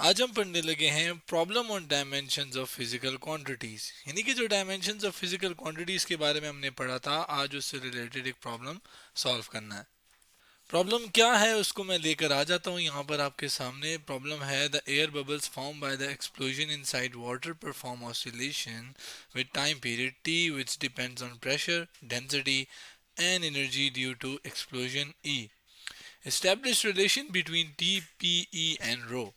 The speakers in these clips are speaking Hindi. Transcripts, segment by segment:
आज हम पढ़ने लगे हैं problem on dimensions of physical quantities, यानी कि जो डायमेंशंस ऑफ फिजिकल क्वांटिटीज के बारे में हमने पढ़ा था, आज उससे रिलेटेड एक प्रॉब्लम सॉल्व करना है। प्रॉब्लम क्या है उसको मैं लेकर आ जाता हूँ यहाँ पर आपके सामने। प्रॉब्लम है the air bubbles form by the explosion inside water perform oscillation with time period T which depends on pressure density and energy due to explosion E. Establish relation between T P E and rho.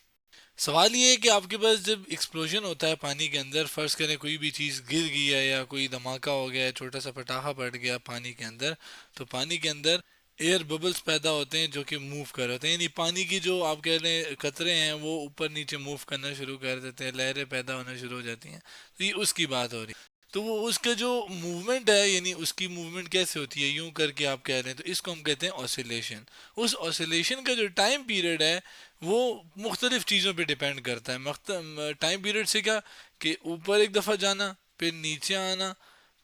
सवाल ये है कि आपके पास जब एक्सप्लोजन होता है पानी के अंदर, फर्ज करें कोई भी चीज़ गिर गई है या कोई धमाका हो गया है, छोटा सा पटाखा पड़ गया पानी के अंदर, तो पानी के अंदर एयर बबल्स पैदा होते हैं जो कि मूव कर रहे होते हैं, यानी पानी की जो आप कह रहे हैं कतरे हैं वो ऊपर नीचे मूव करना शुरू कर देते हैं, लहरें पैदा होना शुरू हो जाती हैं। तो ये उसकी बात हो रही है। तो वो उसका जो मूवमेंट है, यानी उसकी मूवमेंट कैसे होती है, यूं करके आप कह रहे हैं, तो इसको हम कहते हैं ऑसिलेशन। उस ऑसिलेशन का जो टाइम पीरियड है वो मुख्तलिफ चीज़ों पे डिपेंड करता है। टाइम पीरियड से क्या कि ऊपर एक दफ़ा जाना, फिर नीचे आना,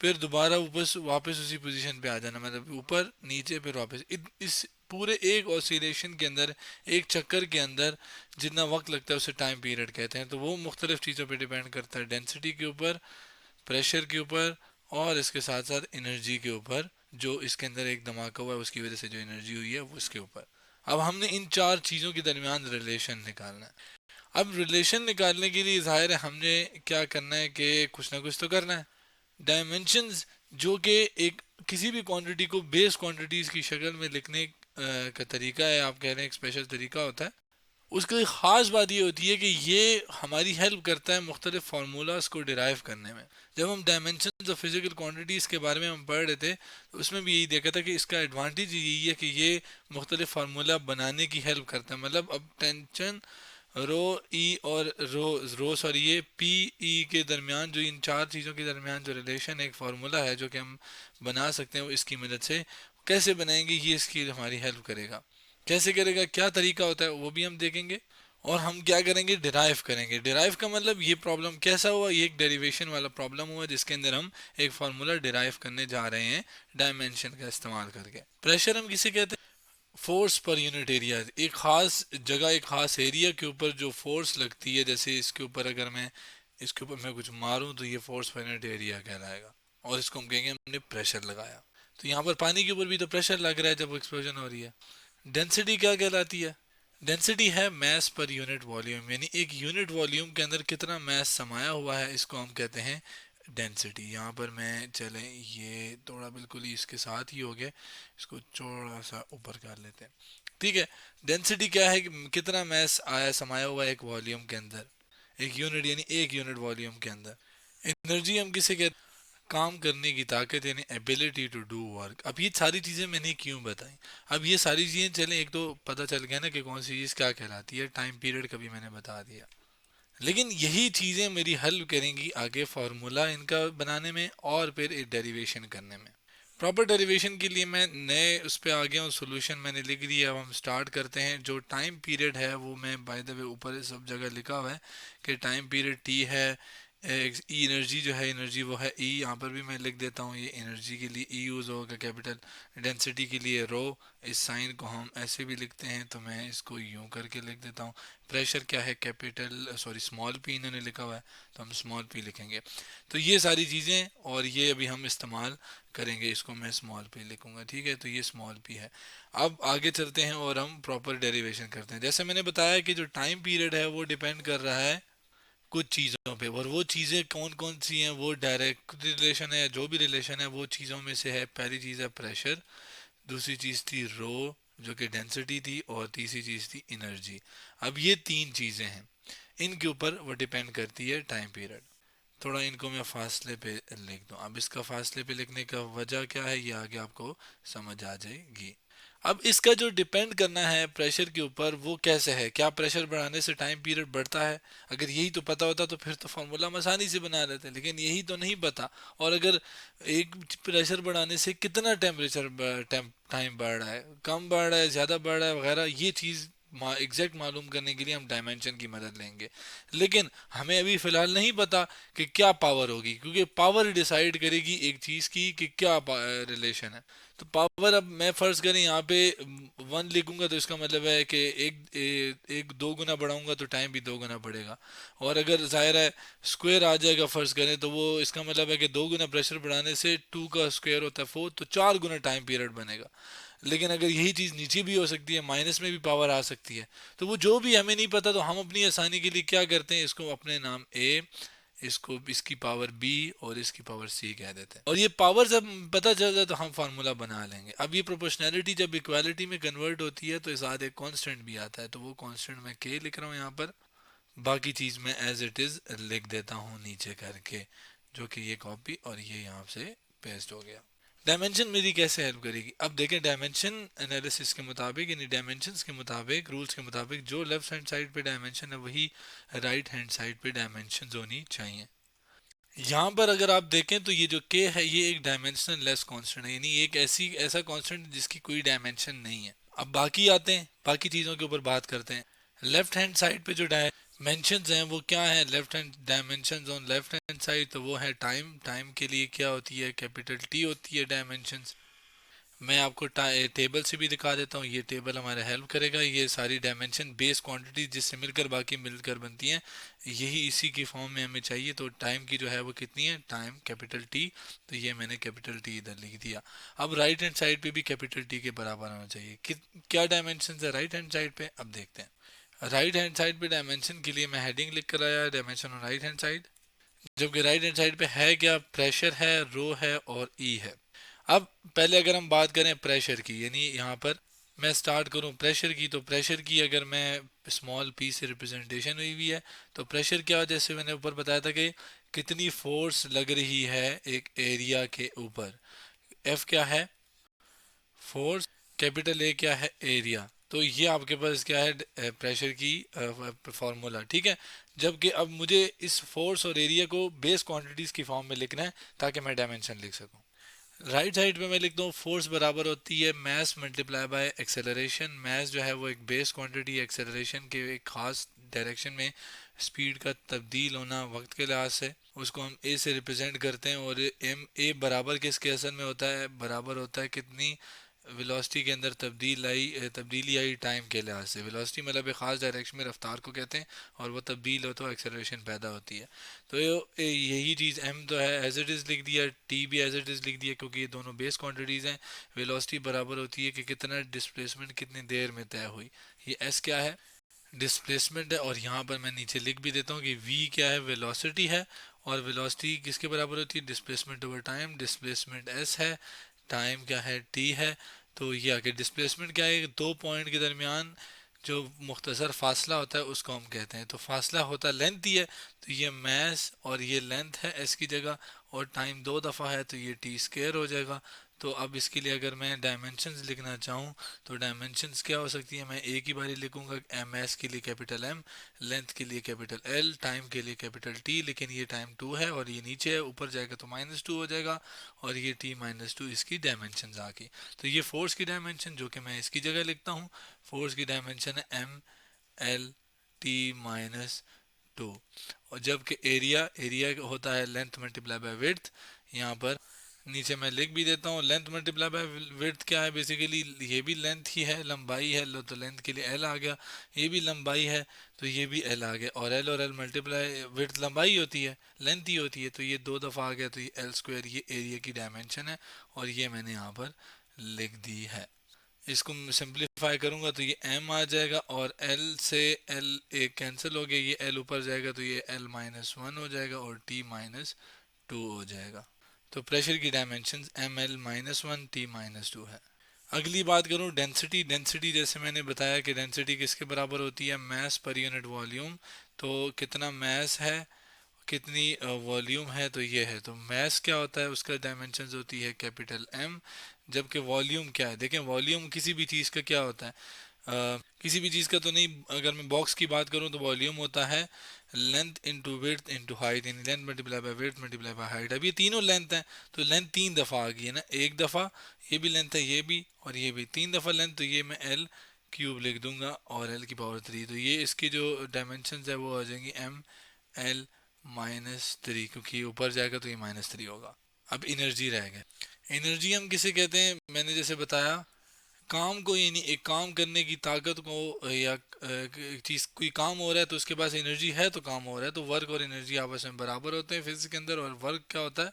फिर दोबारा ऊपर वापस उसी पोजीशन पे आ जाना, मतलब ऊपर नीचे फिर वापस। इस पूरे एक ऑसिलेशन के अंदर, एक चक्कर के अंदर जितना वक्त लगता है उसे टाइम पीरियड कहते हैं। तो वो मुख्तलिफ चीज़ों पे डिपेंड करता है, डेंसिटी के ऊपर, प्रेशर के ऊपर, और इसके साथ साथ एनर्जी के ऊपर। जो इसके अंदर एक धमाका हुआ है उसकी वजह से जो एनर्जी हुई है वो उसके ऊपर। अब हमने इन चार चीज़ों के दरमियान रिलेशन निकालना है। अब रिलेशन निकालने के लिए जाहिर है हमने क्या करना है कि कुछ ना कुछ तो करना है। डायमेंशंस जो कि एक किसी भी क्वांटिटी को बेस क्वांटिटीज की शक्ल में लिखने का तरीका है, आप कह रहे हैं एक स्पेशल तरीका होता है। उसकी ख़ास बात ये होती है कि ये हमारी हेल्प करता है मुख्तलिफ फार्मूलाज को डिराइव करने में। जब हम डायमेंशन ऑफ फिजिकल क्वांटिटीज़ के बारे में हम पढ़ रहे थे तो उसमें भी यही देखा था कि इसका एडवांटेज यही है कि ये मुख्तलिफ फार्मूला बनाने की हेल्प करता है। मतलब अब टेंशन रो ई और रो सॉरी ये पी ई के दरमियान, जो इन चार चीज़ों के दरमियान जो रिलेशन, एक फार्मूला है जो कि हम बना सकते हैं, वो इसकी मदद से कैसे बनाएंगे, ये इसकी हमारी हेल्प करेगा। कैसे करेगा, क्या तरीका होता है, वो भी हम देखेंगे। और हम क्या करेंगे, डिराइव करेंगे। डिराइव का मतलब ये प्रॉब्लम कैसा हुआ, ये एक डेरिवेशन वाला प्रॉब्लम हुआ जिसके अंदर हम एक फार्मूला डिराइव करने जा रहे हैं डायमेंशन का इस्तेमाल करके। प्रेशर हम किसे कहते हैं, फोर्स पर यूनिट एरिया। एक खास जगह, एक खास एरिया के ऊपर जो फोर्स लगती है, जैसे इसके ऊपर अगर मैं इसके ऊपर मैं कुछ मारूं तो ये फोर्स पर यूनिट एरिया कहलाएगा, और इसको हम कहेंगे हमने प्रेशर लगाया। तो यहाँ पर पानी के ऊपर भी तो प्रेशर लग रहा है जब एक्सप्लोजन हो रही है। डेंसिटी क्या कहलाती है, डेंसिटी है मैस पर यूनिट वॉल्यूम, यानी एक यूनिट वॉल्यूम के अंदर कितना मैस समाया हुआ है, इसको हम कहते हैं डेंसिटी। यहाँ पर मैं चले ये थोड़ा बिल्कुल ही इसके साथ ही हो गया, इसको थोड़ा सा ऊपर कर लेते हैं। ठीक है, डेंसिटी क्या है कि कितना मैस आया समाया हुआ है एक वॉल्यूम के अंदर, एक यूनिट यानी एक यूनिट वॉल्यूम के अंदर। एनर्जी हम किसे कहते हैं, काम करने की ताकत, यानी एबिलिटी टू डू वर्क। अब ये सारी चीज़ें मैंने क्यों बताई, अब ये सारी चीज़ें चलें, एक तो पता चल गया ना कि कौन सी चीज़ क्या कहलाती है, टाइम पीरियड का भी मैंने बता दिया। लेकिन यही चीज़ें मेरी हेल्प करेंगी आगे फार्मूला इनका बनाने में और फिर एक डेरिवेशन करने में। प्रॉपर डेरिवेशन के लिए मैं नए उस पर आ गया हूँ, सोल्यूशन मैंने लिख दिया। अब हम स्टार्ट करते हैं। जो टाइम पीरियड है वो मैं बाय द वे ऊपर सब जगह लिखा हुआ है कि टाइम पीरियड टी है। एनर्जी जो है, एनर्जी वो है ई, यहाँ पर भी मैं लिख देता हूँ, ये एनर्जी के लिए ई यूज़ होगा कैपिटल। डेंसिटी के लिए रो, इस साइन को हम ऐसे भी लिखते हैं तो मैं इसको यूं करके लिख देता हूँ। प्रेशर क्या है, कैपिटल सॉरी स्मॉल पी इन्होंने लिखा हुआ है तो हम स्मॉल पी लिखेंगे। तो ये सारी चीज़ें और ये अभी हम इस्तेमाल करेंगे, इसको मैं स्मॉल पी लिखूंगा। ठीक है, तो ये स्मॉल पी है। अब आगे चलते हैं और हम प्रॉपर डेरिवेशन करते हैं। जैसे मैंने बताया कि जो टाइम पीरियड है वो डिपेंड कर रहा है कुछ चीज़ों पे, और वो चीज़ें कौन कौन सी हैं, वो डायरेक्ट रिलेशन है, जो भी रिलेशन है वो चीज़ों में से है। पहली चीज़ है प्रेशर, दूसरी चीज़ थी रो जो कि डेंसिटी थी, और तीसरी चीज़ थी एनर्जी। अब ये तीन चीज़ें हैं, इनके ऊपर वो डिपेंड करती है टाइम पीरियड। थोड़ा इनको मैं फासले पे लिख दूं। अब इसका फासले पे लिखने का वजह क्या है ये आगे आपको समझ आ जाएगी। अब इसका जो डिपेंड करना है प्रेशर के ऊपर वो कैसे है, क्या प्रेशर बढ़ाने से टाइम पीरियड बढ़ता है। अगर यही तो पता होता तो फिर तो फार्मूला हम आसानी से बना लेते, लेकिन यही तो नहीं पता। और अगर एक प्रेशर बढ़ाने से कितना टेम्परेचर टाइम बढ़ रहा है, कम बढ़ रहा है, ज़्यादा बढ़ रहा है वगैरह, ये चीज़ एग्जैक्ट मालूम करने के लिए हम डायमेंशन की मदद लेंगे। लेकिन हमें अभी फ़िलहाल नहीं पता कि क्या पावर होगी, क्योंकि पावर डिसाइड करेगी एक चीज़ की कि क्या रिलेशन है। तो पावर, अब मैं फ़र्ज़ करें यहाँ पे 1 लिखूंगा तो इसका मतलब है कि एक 2 गुना बढ़ाऊंगा तो टाइम भी 2 गुना बढ़ेगा। और अगर ज़ाहिर है स्क्वायर आ जाएगा फ़र्ज़ करें, तो वो इसका मतलब है कि 2 गुना प्रेशर बढ़ाने से 2 का स्क्वायर होता है 4, तो 4 गुना टाइम पीरियड बनेगा। लेकिन अगर यही चीज़ नीचे भी हो सकती है, माइनस में भी पावर आ सकती है। तो वो जो भी हमें नहीं पता, तो हम अपनी आसानी के लिए क्या करते हैं, इसको अपने नाम ए, इसको इसकी पावर बी और इसकी पावर सी कह देते हैं। और ये पावर जब पता चल जाए तो हम फार्मूला बना लेंगे। अब ये प्रोपोर्शनैलिटी जब इक्वालिटी में कन्वर्ट होती है तो साथ एक कांस्टेंट भी आता है, तो वो कांस्टेंट मैं के लिख रहा हूँ यहाँ पर। बाकी चीज़ मैं एज इट इज़ लिख देता हूँ नीचे करके, जो कि ये कॉपी और ये यहाँ से पेस्ट हो गया। डायमेंशन मेरी कैसे हेल्प करेगी, अब देखें। डायमेंशन एनालिसिस के मुताबिक, यानी डायमेंशंस के मुताबिक, रूल्स के मुताबिक, जो लेफ्ट हैंड साइड पे डायमेंशन है वही राइट हैंड साइड पे डायमेंशन होनी चाहिए। यहाँ पर अगर आप देखें तो ये जो के है ये एक डायमेंशनल लेस कांस्टेंट है, यानी एक ऐसा कांस्टेंट जिसकी कोई डायमेंशन नहीं है। अब बाकी आते हैं, बाकी चीज़ों के ऊपर बात करते हैं। लेफ्ट हैंड साइड पे जो डायमेंशंस हैं वो क्या है, left hand dimensions on left hand side, तो वो है टाइम। टाइम के लिए क्या होती है, कैपिटल टी होती है डायमेंशंस। मैं आपको टेबल से भी दिखा देता हूँ, ये टेबल हमारा हेल्प करेगा। ये सारी डायमेंशन बेस क्वांटिटी जिससे मिलकर बाकी मिलकर बनती हैं, यही इसी की फॉर्म में हमें चाहिए। तो टाइम की जो है वो कितनी है, टाइम कैपिटल टी, तो ये मैंने कैपिटल टी इधर लिख दिया। अब राइट हैंड साइड पे भी कैपिटल टी के बराबर होना चाहिए। क्या डायमेंशन है राइट हैंड साइड पे, अब देखते हैं। राइट हैंड साइड पे डायमेंशन के लिए मैं हेडिंग लिख कर आया, dimension on right hand side. जबकि राइट हैंड साइड पे है क्या, प्रेशर है, रो है और ई है। अब पहले अगर हम बात करें प्रेशर की, यानी यहाँ पर मैं स्टार्ट करूँ प्रेशर की, तो प्रेशर की अगर मैं स्मॉल पी से रिप्रेजेंटेशन हुई हुई है, तो प्रेशर क्या, जैसे मैंने ऊपर बताया था कि कितनी फोर्स लग रही है एक एरिया के ऊपर। एफ क्या है, फोर्स, कैपिटल ए क्या है, एरिया। तो ये आपके पास क्या है, प्रेशर की फॉर्मूला, ठीक है। जबकि अब मुझे इस फोर्स और एरिया को बेस क्वांटिटीज की फॉर्म में लिखना है ताकि मैं डायमेंशन लिख सकूं। राइट साइड पे मैं लिखता हूँ फोर्स बराबर होती है मास मल्टीप्लाई बाय एक्सेलरेशन। मास जो है वो एक बेस क्वांटिटी, एक्सेलरेशन के एक खास डायरेक्शन में स्पीड का तब्दील होना वक्त के लिहाज से, उसको हम ए से रिप्रेजेंट करते हैं। और एम ए बराबर किसके असल में होता है, बराबर होता है कितनी वेलोसिटी के अंदर तब्दीली आई टाइम के लिहाज से। वेलोसिटी मतलब एक खास डायरेक्शन में रफ्तार को कहते हैं, और वो तब्दील हो तो एक्सेलरेशन पैदा होती है। तो यही चीज़ एम तो है एज इट इज़ लिख दिया, टी भी एज इट इज़ लिख दिया, क्योंकि ये दोनों बेस क्वांटिटीज़ हैं। वेलोसिटी बराबर होती है कि कितना डिस्प्लेसमेंट कितनी देर में तय हुई। ये एस क्या है, डिस्प्लेसमेंट है। और यहाँ पर मैं नीचे लिख भी देता हूँ कि वी क्या है, वेलोसिटी है। और वेलोसिटी किसके बराबर होती है, displacement over time. Displacement S है, टाइम क्या है, टी है। तो ये आगे डिस्प्लेसमेंट क्या है, दो पॉइंट के दरमियान जो मुख्तसर फासला होता है उसको हम कहते हैं। तो फासला होता है लेंथ ही है, तो ये मैस और ये लेंथ है एस की जगह। और टाइम 2 दफ़ा है तो ये टी स्क्वायर हो जाएगा। तो अब इसके लिए अगर मैं डायमेंशंस लिखना चाहूँ, तो डायमेंशंस क्या हो सकती है, मैं एक ही बारी लिखूंगा। एम एस के लिए कैपिटल एम, लेंथ के लिए कैपिटल एल, टाइम के लिए कैपिटल टी। लेकिन ये टाइम 2 है और ये नीचे है, ऊपर जाएगा तो -2 हो जाएगा। और ये टी -2 इसकी डायमेंशंस आ गई। तो ये फोर्स की डायमेंशन जो कि मैं इसकी जगह लिखता हूँ, फोर्स की डायमेंशन है एम एल टी -2। और जबकि एरिया, एरिया होता है लेंथ मल्टीप्लाई बाय विड्थ। यहाँ पर नीचे मैं लिख भी देता हूँ, लेंथ मल्टीप्लाई बाय विड्थ क्या है, बेसिकली ये भी लेंथ ही है, लंबाई है। लो तो लेंथ के लिए एल आ गया, ये भी लंबाई है तो ये भी एल आ गया। और एल मल्टीप्लाई विड्थ लंबाई होती है, लेंथ ही होती है, तो ये 2 दफ़ा आ गया, तो ये एल स्क्वायर, ये एरिया की डायमेंशन है। और ये मैंने यहाँ पर लिख दी है। इसको सिंप्लीफाई करूंगा तो ये m आ जाएगा, और l से l एक कैंसिल हो गया, ये l ऊपर जाएगा तो ये l -1 हो जाएगा और t -2 हो जाएगा। तो प्रेशर की डायमेंशन ml -1 t -2 है। अगली बात करूं डेंसिटी। डेंसिटी जैसे मैंने बताया कि डेंसिटी किसके बराबर होती है, मास पर यूनिट वॉल्यूम। तो कितना मास है, कितनी वॉल्यूम है, तो ये है। तो मास क्या होता है, उसका डायमेंशंस होती है कैपिटल एम। जबकि वॉल्यूम क्या है, देखें वॉल्यूम किसी भी चीज़ का क्या होता है, किसी भी चीज़ का तो नहीं। अगर मैं बॉक्स की बात करूं तो वॉल्यूम होता है length into width into height, यानी length multiply by width multiply by height. अब ये तीनों लेंथ है, तो लेंथ 3 दफ़ा आ गई है ना, एक दफ़ा ये भी लेंथ है, ये भी और ये भी 3 दफ़ा लेंथ, तो ये मैं एल क्यूब लिख दूंगा और एल की पावर 3, तो ये इसकी जो डायमेंशन है वो आ जाएंगी एम एल माइनस 3, क्योंकि ऊपर जाएगा तो ये माइनस 3 होगा। अब एनर्जी रह गया। एनर्जी हम किसे कहते हैं, मैंने जैसे बताया, काम को, यानी एक काम करने की ताकत को, या एक चीज कोई काम हो रहा है तो उसके पास एनर्जी है तो काम हो रहा है, तो वर्क और एनर्जी आपस में बराबर होते हैं फिजिक्स के अंदर। और वर्क क्या होता है,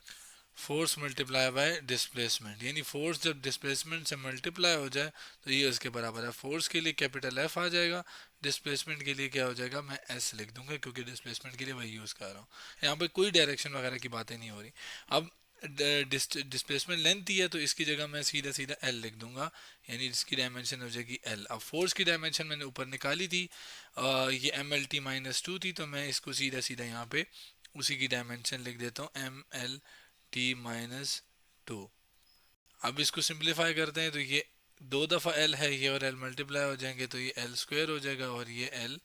फोर्स मल्टीप्लाई बाय डिस्प्लेसमेंट, यानी फोर्स जब डिस्प्लेसमेंट से मल्टीप्लाई हो जाए तो ये उसके बराबर है। फोर्स के लिए कैपिटल एफ आ जाएगा, डिस्प्लेसमेंट के लिए क्या हो जाएगा, मैं एस लिख दूंगा, क्योंकि डिस्प्लेसमेंट के लिए वही यूज़ कर रहा हूँ। यहाँ पे कोई डायरेक्शन वगैरह की बातें नहीं हो रही। अब डिस्प्लेसमेंट लेंथ ही है तो इसकी जगह मैं सीधा सीधा एल लिख दूंगा, यानी इसकी डायमेंशन हो जाएगी एल। अब फोर्स की डायमेंशन मैंने ऊपर निकाली थी, ये M L T minus two थी, तो मैं इसको सीधा सीधा यहाँ पे उसी की डायमेंशन लिख देता हूँ, M L T minus two. अब इसको सिंप्लीफाई करते हैं तो ये दो दफ़ा एल है, ये और एल मल्टीप्लाई हो जाएंगे तो ये एल स्क्वायर हो जाएगा, और ये L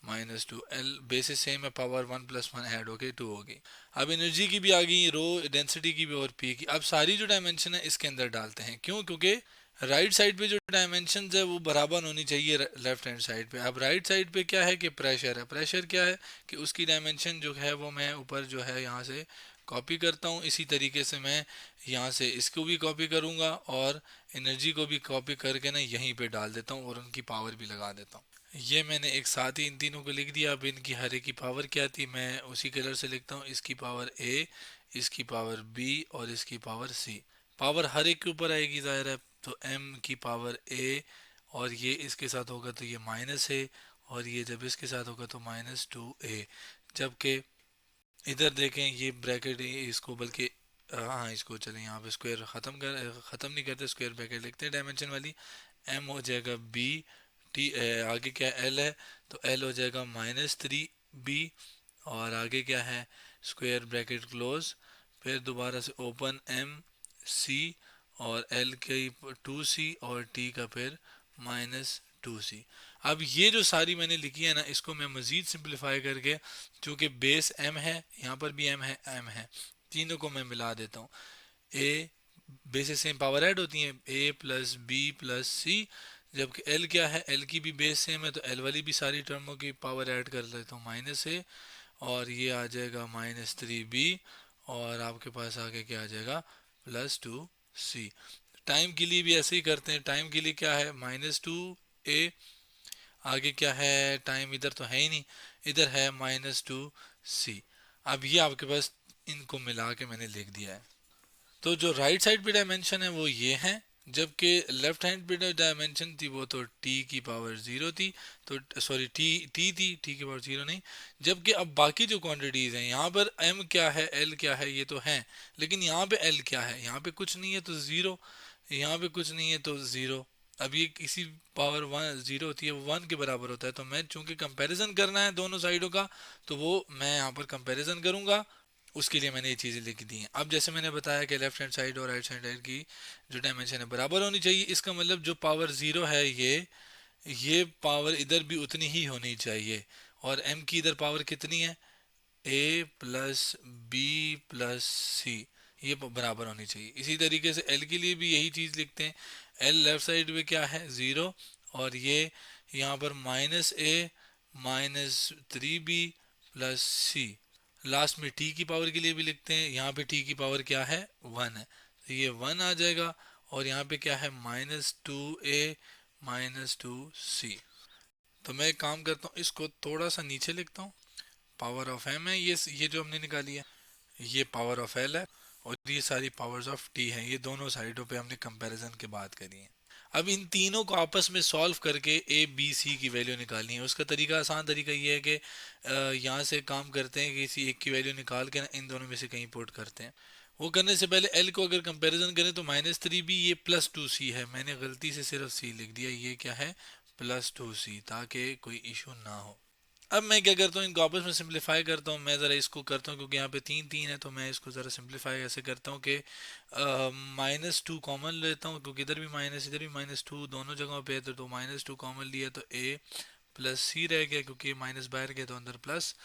minus two, L basis same है, पावर 1 + 1 ऐड हो गई 2 हो गई। अब एनर्जी की भी आ गई, रो डेंसिटी की भी और पी की। अब सारी जो डायमेंशन है इसके अंदर डालते हैं, क्यों, क्योंकि राइट साइड पे जो डायमेंशन है वो बराबर होनी चाहिए लेफ्ट हैंड साइड पे। अब राइट साइड पे क्या है कि प्रेशर है, प्रेशर क्या है कि उसकी डायमेंशन जो है वो मैं ऊपर जो है यहाँ से कॉपी करता हूँ, इसी तरीके से मैं यहाँ से इसको भी कॉपी करूँगा और एनर्जी को भी कॉपी करके ना यहीं पे डाल देता हूँ और उनकी पावर भी लगा देता हूँ। ये मैंने एक साथ ही इन तीनों को लिख दिया। अब इनकी हर एक की पावर क्या थी मैं उसी कलर से लिखता हूँ, इसकी पावर ए, इसकी पावर बी और इसकी पावर सी। पावर हर एक के ऊपर आएगी ज़ाहिर है, तो m की पावर a, और ये इसके साथ होगा तो ये माइनस है, और ये जब इसके साथ होगा तो -2a। जबकि इधर देखें ये ब्रैकेट इसको, बल्कि हाँ इसको चलें यहाँ पे स्क्वायर ख़त्म नहीं करते, स्क्वायर ब्रैकेट लिखते हैं डायमेंशन वाली। m हो जाएगा b, t आगे क्या l है तो l हो जाएगा -3b, और आगे क्या है स्क्वायर ब्रैकेट क्लोज, फिर दोबारा से ओपन m c, और l की 2c और t का फिर -2c। अब ये जो सारी मैंने लिखी है ना, इसको मैं मज़ीद सिंप्लीफाई करके, चूँकि बेस m है, यहाँ पर भी m है, m है, तीनों को मैं मिला देता हूँ। a बेस से सेम पावर ऐड होती हैं, a प्लस बी प्लस सी, जबकि l क्या है, l की भी बेस सेम है तो l वाली भी सारी टर्मों की पावर ऐड कर लेता हूँ, -a, और ये आ जाएगा -3b, और आपके पास आगे क्या आ जाएगा +2c। टाइम के लिए भी ऐसे ही करते हैं, टाइम के लिए क्या है -2a, आगे क्या है टाइम इधर तो है ही नहीं, इधर है -2c। अब ये आपके पास इनको मिला के मैंने लिख दिया है। तो जो राइट साइड पे डायमेंशन है वो ये है, जबकि लेफ्ट हैंड पे जो डायमेंशन थी वो तो t की पावर 0 थी, तो सॉरी t थी, t की पावर 0 नहीं। जबकि अब बाकी जो क्वांटिटीज हैं, यहाँ पर m क्या है, l क्या है, ये तो हैं, लेकिन यहाँ पे l क्या है, यहाँ पे कुछ नहीं है तो 0, यहाँ पे कुछ नहीं है तो 0। अब ये किसी पावर 1 0 होती है, 1 के बराबर होता है, तो मैं चूंकि कंपैरिजन करना है दोनों साइडों का, तो वो मैं यहाँ पर कंपैरिजन करूँगा, उसके लिए मैंने ये चीज़ें लिख दी हैं। अब जैसे मैंने बताया कि लेफ्ट हैंड साइड और राइट हैंड साइड की जो डायमेंशन है बराबर होनी चाहिए, इसका मतलब जो पावर 0 है ये पावर इधर भी उतनी ही होनी चाहिए, और m की इधर पावर कितनी है, a प्लस बी प्लस सी, ये बराबर होनी चाहिए। इसी तरीके से l के लिए भी यही चीज़ लिखते हैं, l लेफ्ट साइड में क्या है 0, और ये यहाँ पर -a -3b plus c. Last में t की पावर के लिए भी लिखते हैं, यहाँ पे t की पावर क्या है 1 है, तो ये 1 आ जाएगा, और यहाँ पे क्या है -2a -2c। तो मैं एक काम करता हूँ, इसको थोड़ा सा नीचे लिखता हूँ। पावर ऑफ m है ये जो हमने निकाली है, ये पावर ऑफ l है, और ये सारी पावर्स ऑफ t हैं, ये दोनों साइडों पे हमने कंपैरिजन के बात करी है। अब इन तीनों को आपस में सॉल्व करके ए बी सी की वैल्यू निकालनी है। उसका तरीका, आसान तरीका ये है कि यहाँ से काम करते हैं कि किसी एक की वैल्यू निकाल के ना इन दोनों में से कहीं पुट करते हैं। वो करने से पहले एल को अगर कंपैरिजन करें तो -3b, ये +2c है, मैंने गलती से सिर्फ c लिख दिया, ये क्या है +2c, ताकि कोई इशू ना हो। अब मैं क्या करता हूँ, इनको आपस में सिंप्लीफाई करता हूँ। मैं ज़रा इसको करता हूँ क्योंकि यहाँ पे 3 3 है, तो मैं इसको ज़रा सिंप्लीफाई ऐसे करता हूँ कि -2 कॉमन लेता हूँ, क्योंकि इधर भी माइनस इधर भी -2 दोनों जगहों पे है, तो -2 कॉमन लिया तो a प्लस सी रह गया, क्योंकि माइनस बाहर गया तो अंदर प्लस,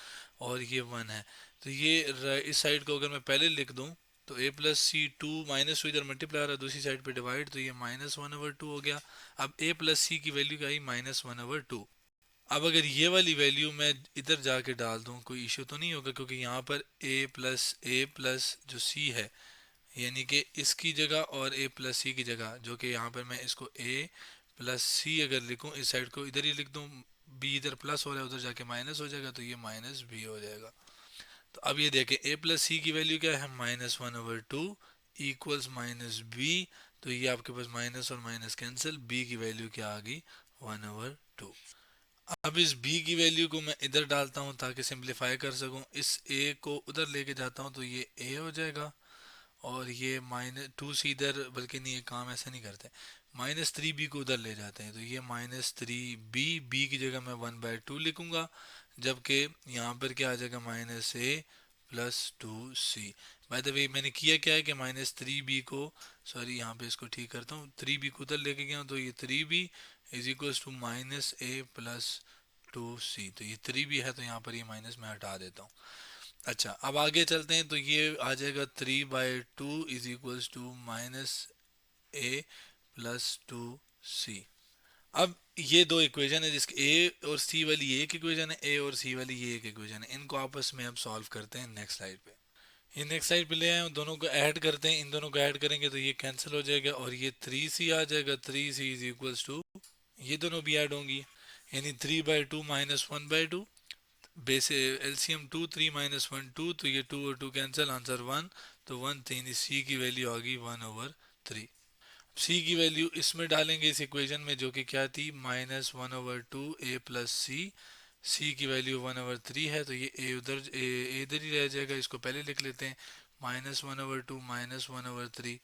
और ये 1 है। तो ये इस साइड को अगर मैं पहले लिख दूँ तो a plus c two minus two इधर मल्टीप्लाई आ रहा है दूसरी साइड पे डिवाइड, तो ये -1/2 हो गया। अब a प्लस सी की वैल्यू क्या आई -1/2। अब अगर ये वाली वैल्यू मैं इधर जाके डाल दूं कोई इशू तो नहीं होगा, क्योंकि यहाँ पर a प्लस जो c है यानी कि इसकी जगह और a प्लस सी की जगह, जो कि यहाँ पर मैं इसको a प्लस सी अगर लिखूं इस साइड को इधर ही लिख दूं, b इधर प्लस हो रहा है उधर जाके माइनस हो जाएगा, तो ये माइनस b हो जाएगा। तो अब ये देखें a प्लस सी की वैल्यू क्या है -1/2 इक्वल्स -b। तो ये आपके पास माइनस और माइनस कैंसिल, b की वैल्यू क्या आ गई 1/2। अब इस b की वैल्यू को मैं इधर डालता हूँ ताकि सिंप्लीफाई कर सकूँ, इस a को उधर लेके जाता हूँ तो ये a हो जाएगा, और ये -2 इधर, बल्कि नहीं ये काम ऐसे नहीं करते, -3b को उधर ले जाते हैं तो ये -3b, b की जगह मैं 1/2 लिखूंगा, जबकि यहाँ पर क्या आ जाएगा -a+2c। बाय द वे मैंने किया क्या है कि -3b को, सॉरी यहाँ पे इसको ठीक करता हूँ, 3b को उधर लेके गया हूँ, तो ये 3b is equal to -a+2c। तो ये 3b है तो यहाँ पर ये माइनस मैं हटा देता हूँ। अच्छा अब आगे चलते हैं, तो ये आ जाएगा 3/2 इज इक्वल्स टू -a+2c। अब ये दो इक्वेशन है जिसके ए और सी वाली ये एक इक्वेशन है, ए और सी वाली ये एक इक्वेशन है, इनको आपस में अब सॉल्व करते हैं नेक्स्ट स्लाइड पे। ये नेक्स्ट स्लाइड पे ले आए हैं, दोनों को ऐड करते हैं, इन दोनों को ऐड करेंगे तो ये कैंसिल हो जाएगा और ये 3c आ जाएगा, 3c इज इक्वल्स टू, ये दोनों भी ऐड होंगी, यानी 3/2 -1/2, बेस एलसीएम 2 3 -1 2, तो ये 2 और 2 कैंसिल, आंसर 1, तो 1 3 सी की वैल्यू आ गई 1/3। सी की वैल्यू इसमें डालेंगे इस इक्वेशन में जो कि क्या थी -1/2 a प्लस सी, सी की वैल्यू 1/3 है, तो ये ए उधर इधर ही रह जाएगा, इसको पहले लिख लेते हैं -1/2 -1/3,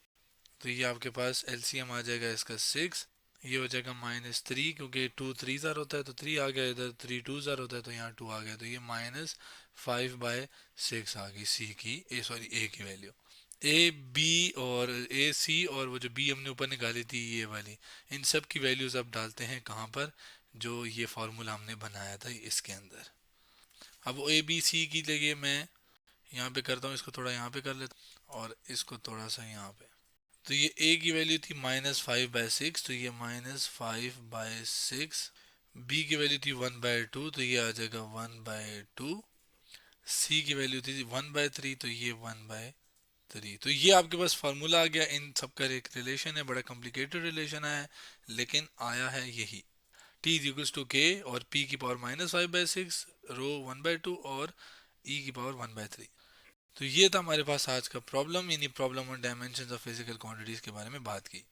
तो ये आपके पास एलसीएम आ जाएगा इसका 6, ये हो जाएगा -3, क्योंकि 2 3 ज़ार होता है तो 3 आ गया, इधर 3 2 ज़ार होता है तो यहाँ 2 आ गया, तो ये -5/6 आ गई सी की, ए की वैल्यू। ए बी और ए सी और वो जो बी हमने ऊपर निकाली थी ये वाली, इन सब की वैल्यूज अब डालते हैं कहाँ पर, जो ये फार्मूला हमने बनाया था इसके अंदर। अब ए बी सी की जगह मैं यहाँ पे करता हूँ, इसको थोड़ा यहाँ पे कर लेता हूँ और इसको थोड़ा सा यहाँ पे। तो ये ए की वैल्यू थी -5/6, तो ये -5/6, बी की वैल्यू थी 1/2, तो ये आ जाएगा 1/2, सी की वैल्यू थी 1/3, तो ये 1/3। तो ये आपके पास फार्मूला आ गया, इन सब का एक रिलेशन है, बड़ा कॉम्प्लिकेटेड रिलेशन है लेकिन आया है यही, t इज इक्वल्स टू के और p की पावर -5/6, रो 1/2 और e की पावर 1/3। तो ये था हमारे पास आज का प्रॉब्लम, यानी problem on dimensions of physical quantities के बारे में बात की।